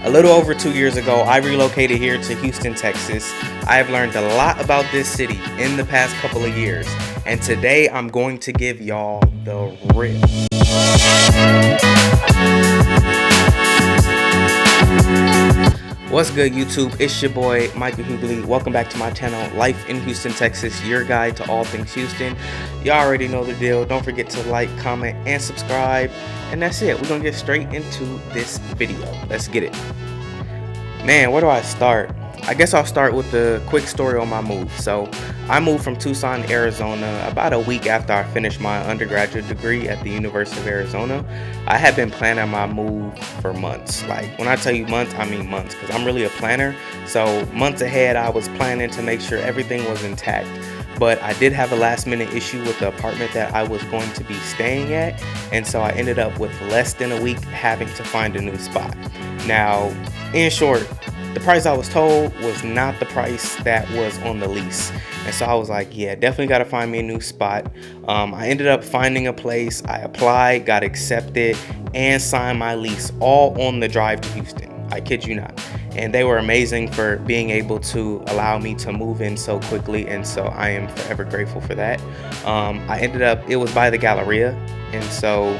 A little over 2 years ago, I relocated here to Houston, Texas. I have learned a lot about this city in the past couple of years, and today I'm going to give y'all the real. What's good, YouTube? It's your boy Michael Hugley. Welcome back to my channel, Life in Houston, Texas, your guide to all things Houston. Y'all already know the deal. Don't forget to like, comment, and subscribe. And that's it. We're gonna get straight into this video. Let's get it. Man, where do I start? I guess I'll start with the quick story on my move. So I moved from Tucson, Arizona about a week after I finished my undergraduate degree at the University of Arizona. I had been planning my move for months. Like, when I tell you months, I mean months, because I'm really a planner. So months ahead, I was planning to make sure everything was intact. But I did have a last minute issue with the apartment that I was going to be staying at. And so I ended up with less than a week having to find a new spot. Now, in short, the price I was told was not the price that was on the lease. And so I was like, yeah, definitely got to find me a new spot. I ended up finding a place. I applied, got accepted, and signed my lease all on the drive to Houston. I kid you not. And they were amazing for being able to allow me to move in so quickly. And so I am forever grateful for that. It was by the Galleria. And so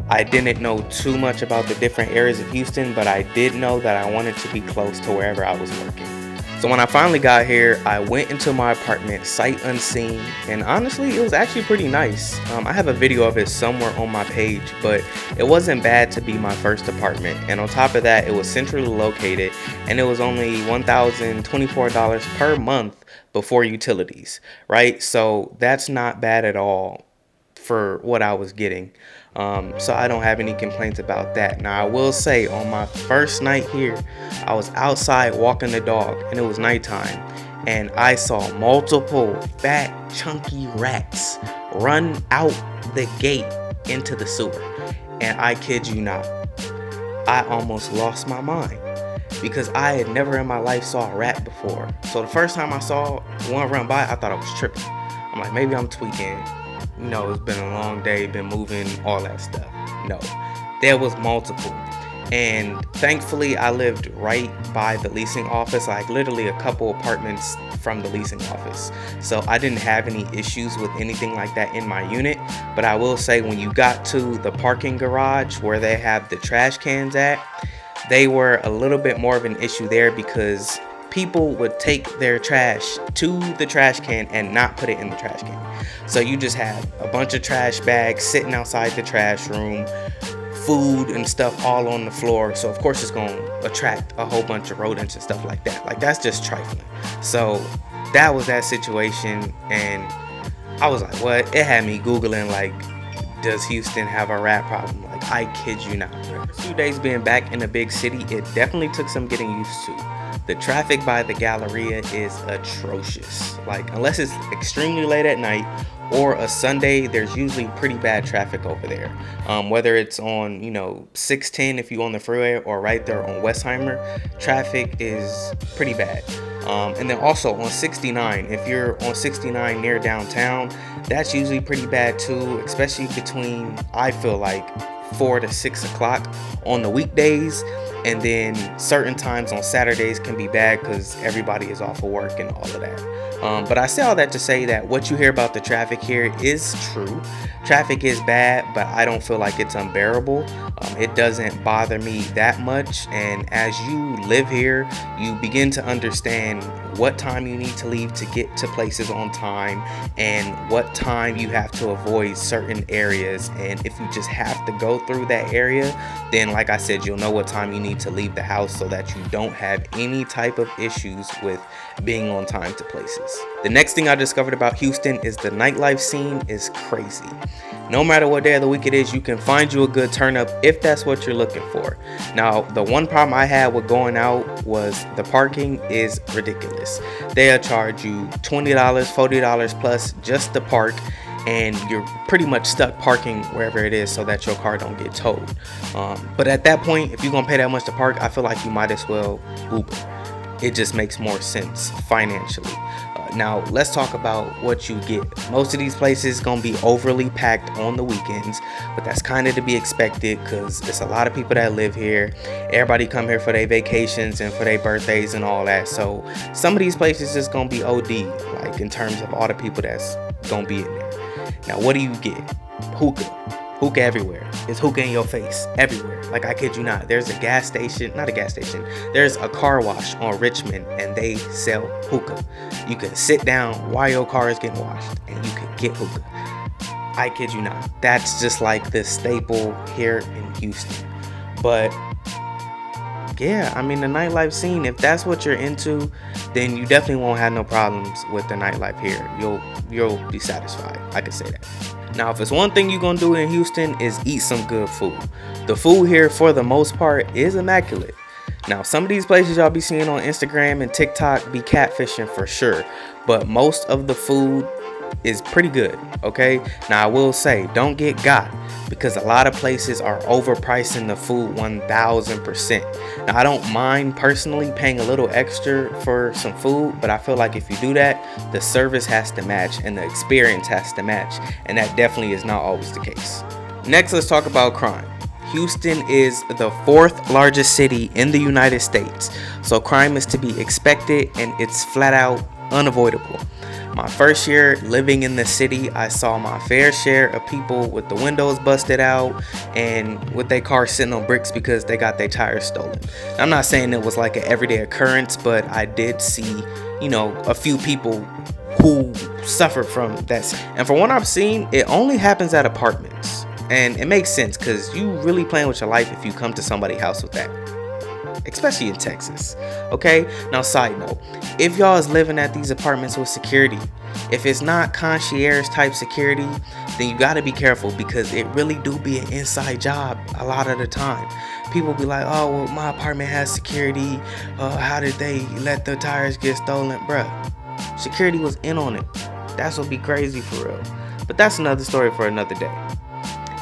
I didn't know too much about the different areas of Houston, but I did know that I wanted to be close to wherever I was working. So when I finally got here, I went into my apartment sight unseen, and honestly, it was actually pretty nice. I have a video of it somewhere on my page, but it wasn't bad to be my first apartment. And on top of that, it was centrally located, and it was only $1,024 per month before utilities, right? So that's not bad at all for what I was getting. So I don't have any complaints about that. Now, I will say, on my first night here, I was outside walking the dog, and it was nighttime, and I saw multiple fat, chunky rats run out the gate into the sewer. And I kid you not, I almost lost my mind, because I had never in my life saw a rat before. So the first time I saw one run by, I thought I was tripping. I'm like, maybe I'm tweaking. You know, it's been a long day, been moving, all that stuff. No, there was multiple. And thankfully, I lived right by the leasing office, like literally a couple apartments from the leasing office. So I didn't have any issues with anything like that in my unit. But I will say, when you got to the parking garage where they have the trash cans at, they were a little bit more of an issue there, because people would take their trash to the trash can and not put it in the trash can. So you just have a bunch of trash bags sitting outside the trash room, food and stuff all on the floor. So of course it's going to attract a whole bunch of rodents and stuff like that. Like, that's just trifling. So that was that situation, and I was like, what? It had me Googling, like, does Houston have a rat problem? Like, I kid you not. A few days being back in a big city, it definitely took some getting used to. The traffic by the Galleria is atrocious. Like, unless it's extremely late at night or a Sunday, there's usually pretty bad traffic over there. Whether it's on, 610 if you're on the freeway, or right there on Westheimer, traffic is pretty bad. And then also on 69, if you're on 69 near downtown, that's usually pretty bad too, especially between, I feel like, 4 to 6 o'clock on the weekdays. And then certain times on Saturdays can be bad because everybody is off of work and all of that. But I say all that to say that what you hear about the traffic here is true. Traffic is bad, but I don't feel like it's unbearable. It doesn't bother me that much. And as you live here, you begin to understand what time you need to leave to get to places on time, and what time you have to avoid certain areas. And if you just have to go through that area, then like I said, you'll know what time you need to leave the house so that you don't have any type of issues with being on time to places. The next thing I discovered about Houston is the nightlife scene is crazy. No matter what day of the week it is, you can find you a good turn up if that's what you're looking for. Now, the one problem I had with going out was the parking is ridiculous. They'll charge you $20, $40 plus just to park, and you're pretty much stuck parking wherever it is so that your car don't get towed. But at that point, if you're gonna pay that much to park, I feel like you might as well Uber. it just makes more sense financially. Now let's talk about what you get. Most of these places gonna be overly packed on the weekends, but that's kind of to be expected because it's a lot of people that live here. Everybody come here for their vacations and for their birthdays and all that. So some of these places just gonna be OD, like in terms of all the people that's gonna be in there. Now what do you get? Hookah everywhere. It's hookah in your face everywhere. Like, I kid you not. There's a gas station, not a gas station. There's a car wash on Richmond and they sell hookah. You can sit down while your car is getting washed and you can get hookah. I kid you not. That's just like the staple here in Houston. But yeah, I mean, the nightlife scene, if that's what you're into, then you definitely won't have no problems with the nightlife here. You'll be satisfied. I can say that. Now, if it's one thing you're gonna do in Houston is eat some good food. The food here, for the most part, is immaculate. Now, some of these places y'all be seeing on Instagram and TikTok be catfishing for sure, but most of the food is pretty good, okay? Now, I will say, don't get got, because a lot of places are overpricing the food 1000%. Now, I don't mind personally paying a little extra for some food, but I feel like if you do that, the service has to match and the experience has to match, and that definitely is not always the case. Next, let's talk about crime. Houston is the 4th largest city in the United States, so crime is to be expected and it's flat out unavoidable. My first year living in the city, I saw my fair share of people with the windows busted out and with their cars sitting on bricks because they got their tires stolen. I'm not saying it was like an everyday occurrence, but I did see, a few people who suffered from that. And from what I've seen, it only happens at apartments. And it makes sense because you really playing with your life if you come to somebody's house with that. Especially in Texas. Okay, now side note, if y'all is living at these apartments with security, if it's not concierge type security, then you got to be careful because it really do be an inside job a lot of the time. People be like, oh, well, my apartment has security, how did they let the tires get stolen? Bruh, security was in on it. That's what be crazy for real. But that's another story for another day.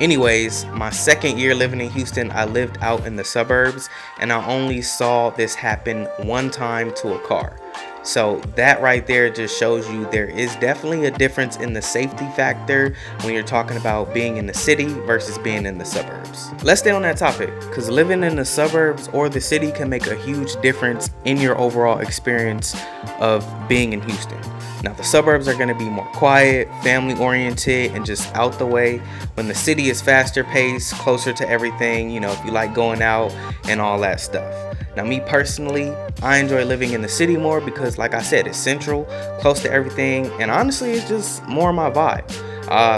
Anyways, my second year living in Houston, I lived out in the suburbs and I only saw this happen one time to a car. So that right there just shows you there is definitely a difference in the safety factor when you're talking about being in the city versus being in the suburbs. Let's stay on that topic because living in the suburbs or the city can make a huge difference in your overall experience of being in Houston. Now, the suburbs are going to be more quiet, family oriented, and just out the way. When the city is faster paced, closer to everything, if you like going out and all that stuff. Now, me personally, I enjoy living in the city more because, like I said, it's central, close to everything, and honestly, it's just more my vibe.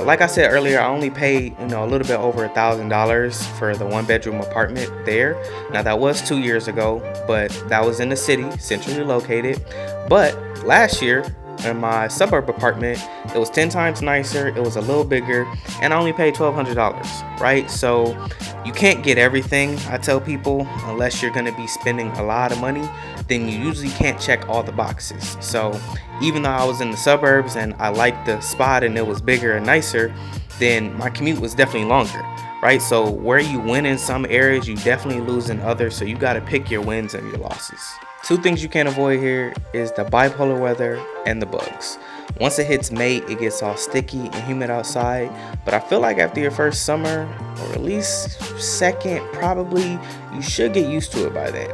Like I said earlier, I only paid, a little bit over $1,000 for the 1-bedroom apartment there. Now, that was 2 years ago, but that was in the city, centrally located. But last year, in my suburb apartment, it was 10 times nicer, it was a little bigger, and I only paid $1,200, right? So you can't get everything, I tell people, unless you're going to be spending a lot of money, then you usually can't check all the boxes. So even though I was in the suburbs and I liked the spot and it was bigger and nicer, then my commute was definitely longer, right? So where you win in some areas, you definitely lose in others, so you got to pick your wins and your losses. Two things you can't avoid here is the bipolar weather and the bugs. Once it hits May, it gets all sticky and humid outside, but I feel like after your first summer, or at least second, probably, you should get used to it by then.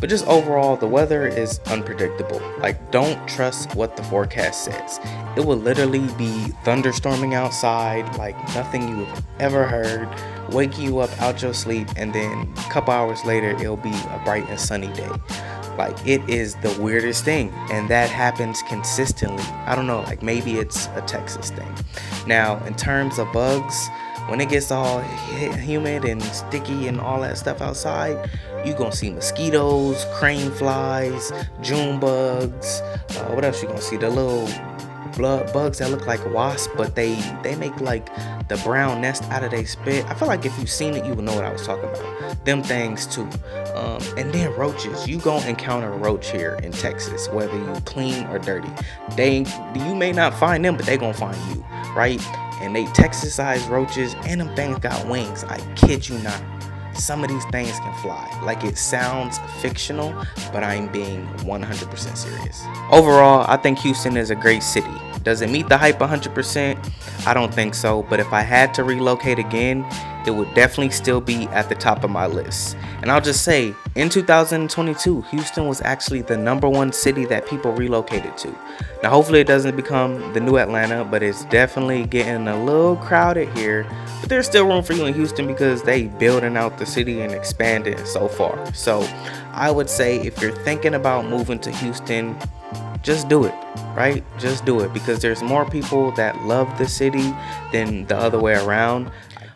But just overall, the weather is unpredictable. Like, don't trust what the forecast says. It will literally be thunderstorming outside like nothing you have ever heard, waking you up out your sleep, and then a couple hours later, it'll be a bright and sunny day. Like, it is the weirdest thing, and that happens consistently. I don't know, like maybe it's a Texas thing. Now, in terms of bugs, when it gets all humid and sticky and all that stuff outside, you gonna see mosquitoes, crane flies, June bugs. What else you gonna see? The little blood bugs that look like wasps, but they make like the brown nest out of their spit. I feel like if you've seen it, you would know what I was talking about. Them things too. And then roaches. You gonna encounter a roach here in Texas, whether you clean or dirty. You may not find them, but they gonna find you, right? And they Texas-sized roaches, and them things got wings. I kid you not. some of these things can fly. Like, it sounds fictional, but I'm being 100% serious. Overall, I think Houston is a great city. Does it meet the hype 100%? I don't think so, but if I had to relocate again, it would definitely still be at the top of my list. And I'll just say, in 2022, Houston was actually the #1 city that people relocated to. Now, hopefully it doesn't become the new Atlanta, but it's definitely getting a little crowded here. But there's still room for you in Houston because they building out the city and expanding so far. So I would say if you're thinking about moving to Houston, just do it, right? Just do it, because there's more people that love the city than the other way around.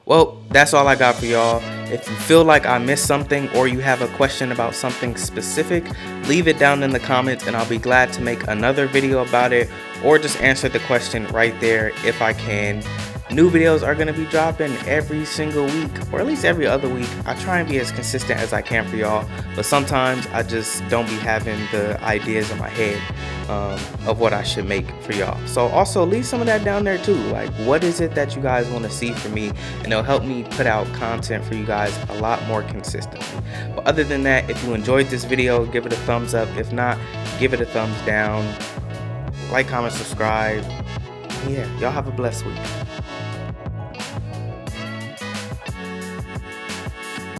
Well, that's all I got for y'all. If you feel like I missed something or you have a question about something specific, leave it down in the comments and I'll be glad to make another video about it, or just answer the question right there if I can. New videos are going to be dropping every single week, or at least every other week. I try and be as consistent as I can for y'all, but sometimes I just don't be having the ideas in my head of what I should make for y'all. So also leave some of that down there too. Like, what is it that you guys want to see from me, and it'll help me put out content for you guys a lot more consistently. But other than that, if you enjoyed this video, give it a thumbs up. If not, give it a thumbs down. Like, comment, subscribe. Yeah, y'all have a blessed week.